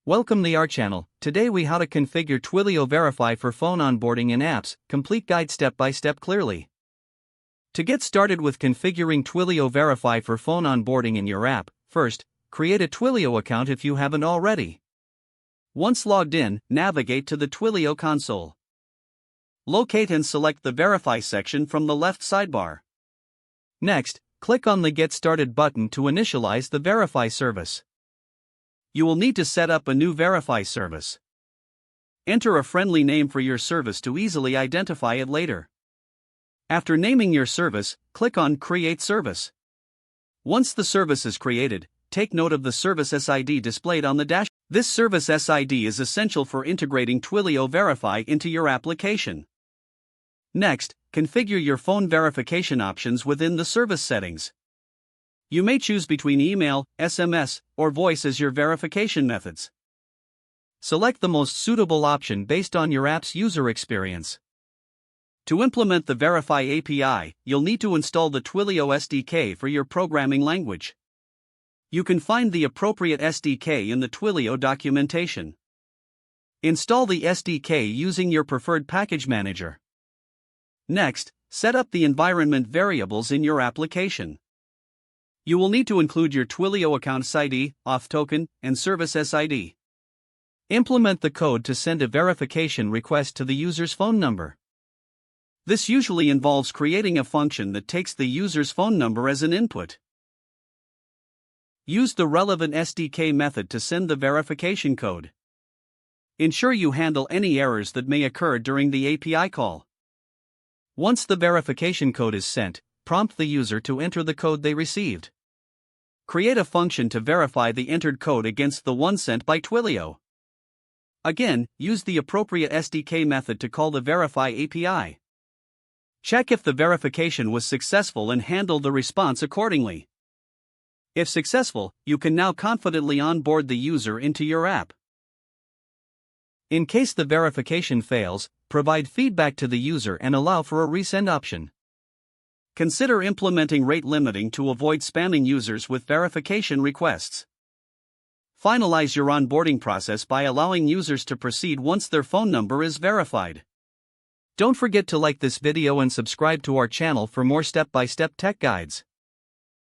Welcome to our channel. Today we how to configure Twilio Verify for phone onboarding in apps, complete guide step by step clearly. To get started with configuring Twilio Verify for phone onboarding in your app, first, create a Twilio account if you haven't already. Once logged in, navigate to the Twilio console. Locate and select the Verify section from the left sidebar. Next, click on the Get Started button to initialize the Verify service. You will need to set up a new Verify service. Enter a friendly name for your service to easily identify it later. After naming your service, click on Create Service. Once the service is created, take note of the service SID displayed on the dash. This service SID is essential for integrating Twilio Verify into your application. Next, configure your phone verification options within the service settings. You may choose between email, SMS, or voice as your verification methods. Select the most suitable option based on your app's user experience. To implement the Verify API, you'll need to install the Twilio SDK for your programming language. You can find the appropriate SDK in the Twilio documentation. Install the SDK using your preferred package manager. Next, set up the environment variables in your application. You will need to include your Twilio account SID, auth token, and service SID. Implement the code to send a verification request to the user's phone number. This usually involves creating a function that takes the user's phone number as an input. Use the relevant SDK method to send the verification code. Ensure you handle any errors that may occur during the API call. Once the verification code is sent, prompt the user to enter the code they received. Create a function to verify the entered code against the one sent by Twilio. Again, use the appropriate SDK method to call the Verify API. Check if the verification was successful and handle the response accordingly. If successful, you can now confidently onboard the user into your app. In case the verification fails, provide feedback to the user and allow for a resend option. Consider implementing rate limiting to avoid spamming users with verification requests. Finalize your onboarding process by allowing users to proceed once their phone number is verified. Don't forget to like this video and subscribe to our channel for more step-by-step tech guides.